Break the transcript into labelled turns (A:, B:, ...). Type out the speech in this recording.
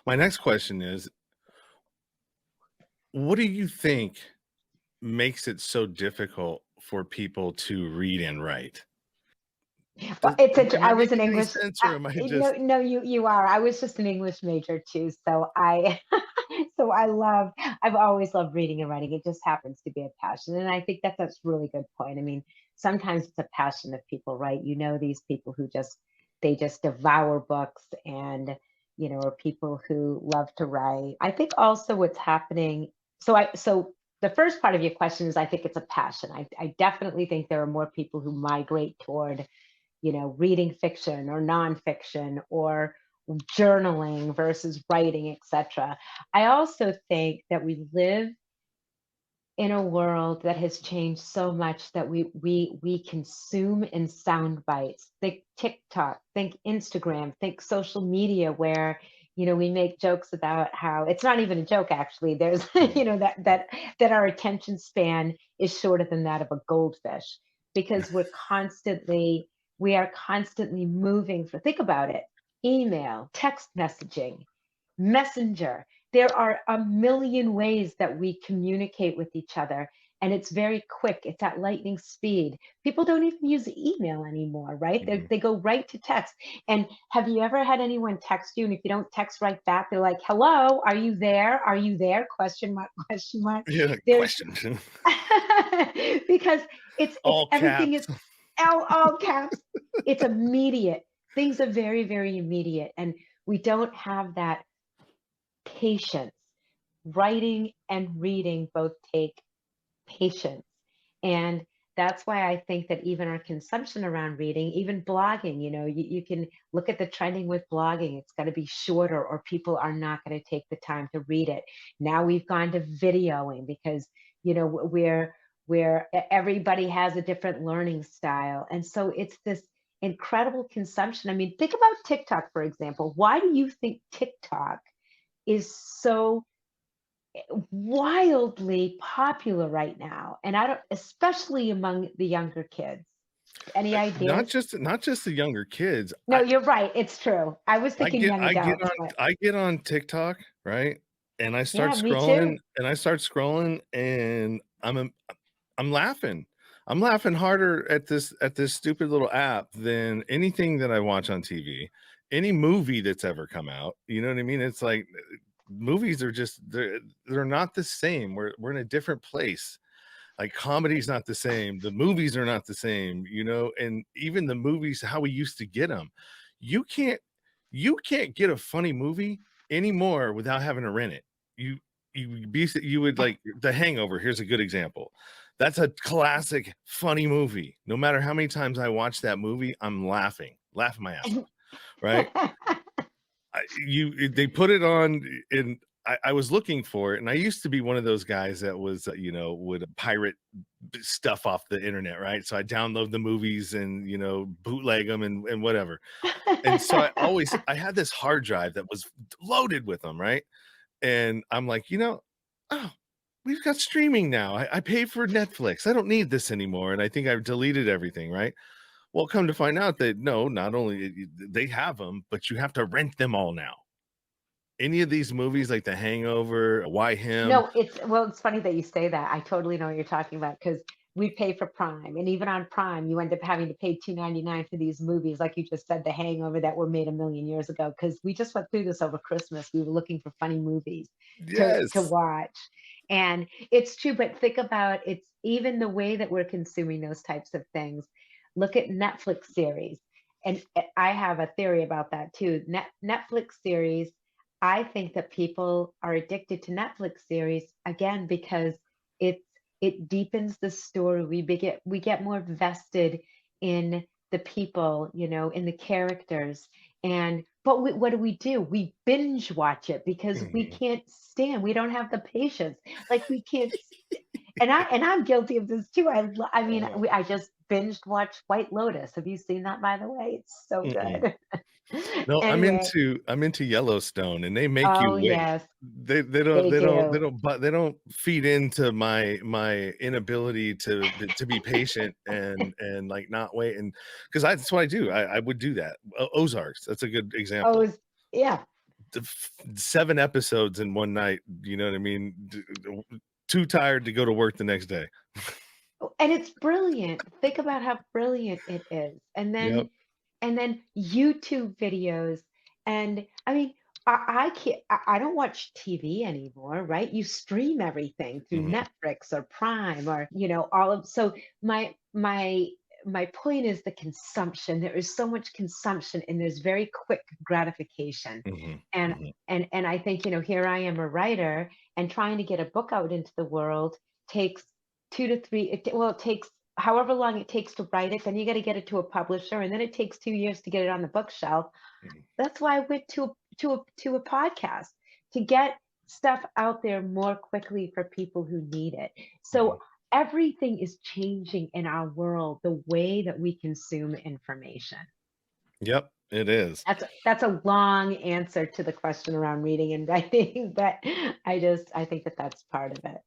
A: My next question is, what do you think makes it so difficult for people to read and write?
B: Well,
A: Am I
B: I was an
A: making any
B: English.
A: sense, or am I
B: No,
A: just
B: no, you are. I was just an English major too, so I, so I love. I've always loved reading and writing. It just happens to be a passion, and I think that's a really good point. I mean, sometimes it's a passion of people, right? You know, these people who just they just devour books, and or people who love to write. I think also what's happening. So the first part of your question is I think it's a passion. I definitely think there are more people who migrate toward reading fiction or nonfiction or journaling versus writing, etc. I also think that we live in a world that has changed so much that we consume in sound bites. Think TikTok, think Instagram, think social media, where we make jokes about how it's not even a joke actually. There's
A: Mhm.
B: that our attention span is shorter than that of a goldfish because we are constantly moving for think about it. Email, text messaging, messenger. There are a million ways that we communicate with each other, and it's very quick. It's at lightning speed. People don't even use email anymore, right?
A: Mhm.
B: They go right to text. And have you ever had anyone text you, and if you don't text right back, they're like, "Hello, are you there? Are you there?" Question mark, question mark.
A: Yeah,
B: There's
A: question.
B: because it's
A: All
B: everything
A: caps.
B: is all caps. It's immediate. Things are very, very immediate, and we don't have that patience. Writing and reading both take patience. And that's why I think that even our consumption around reading, even blogging, you can look at the trending with blogging. It's got to be shorter, or people are not going to take the time to read it. Now we've gone to videoing because, where everybody has a different learning style. And so it's this incredible consumption. I mean, think about TikTok, for example. Why do you think TikTok is so wildly popular right now? And I don't, especially among the younger kids. Any
A: Not
B: ideas?
A: just not just the younger kids.
B: No, you're right. It's true. I was thinking young adults, but
A: I get on TikTok, right? And
B: yeah, me too.
A: I start scrolling, and I'm laughing. I'm laughing harder at this stupid little app than anything that I watch on TV, any movie that's ever come out. You know what I mean? It's like movies are just they're not the same. We're in a different place. Like comedy's not the same. The movies are not the same, and even the movies how we used to get them. You can't you can't get a funny movie anymore without having to rent it. You would like The Hangover. Here's a good example. That's a classic funny movie. No matter how many times I watch that movie, I'm laughing my ass off, right? They put it on in I was looking for it, and I used to be one of those guys that was would pirate stuff off the internet, right? So I download the movies and bootleg them and whatever. And so I had this hard drive that was loaded with them, right? And I'm like, oh, we've got streaming now. I pay for Netflix. I don't need this anymore. And I think I've deleted everything, right? Well, come to find out that no, not only they have them, but you have to rent them all now. Any of these movies like The Hangover, Why Him?
B: No, it's funny that you say that. I totally know what you're talking about because we pay for Prime, and even on Prime, you end up having to pay $2.99 for these movies, like you just said, The Hangover, that were made a million years ago. Because we just went through this over Christmas. We were looking for funny movies to
A: Yes.
B: watch, and it's true. But think about it's even the way that we're consuming those types of things. Look at Netflix series, and I have a theory about that too. Netflix series, I think that people are addicted to Netflix series again because it's it deepens the story. We get more vested in the people, in the characters. And but what do? We binge watch it because we
A: Mhm.
B: can't stand. We don't have the patience. Like we can't. And I'm guilty of this too. I mean,
A: Oh,
B: I just binged watched White Lotus. Have you seen that, by the way? It's so
A: mm-mm.
B: good.
A: No,
B: Anyway,
A: I'm into Yellowstone, and they make you
B: oh
A: wait.
B: yes,
A: They
B: they
A: don't
B: do.
A: they don't feed into my inability to be patient and like not wait, because that's what I do. I would do that. Ozarks, that's a good
B: Oh,
A: example.
B: yeah.
A: 7 episodes in one night. You know what I mean? Too tired to go to work the next day.
B: Oh, and it's brilliant. Think about how brilliant it is.
A: Yep.
B: And then YouTube videos. And I mean, I can't, I don't watch TV anymore, right? You stream everything through
A: Mhm.
B: Netflix or Prime or, all of, so my point is the consumption. There is so much consumption and there's very quick gratification.
A: Mhm.
B: And
A: Mhm.
B: and I think, here I am a writer and trying to get a book out into the world takes 2 to 3, it takes however long it takes to write it, then you gotta get it to a publisher, and then it takes 2 years to get it on the bookshelf.
A: Mhm.
B: That's why I went to a podcast, to get stuff out there more quickly for people who need it. So,
A: Mhm.
B: everything is changing in our world, the way that we consume information.
A: Yep, it is.
B: That's a long answer to the question around reading and writing, but I think that that's part of it.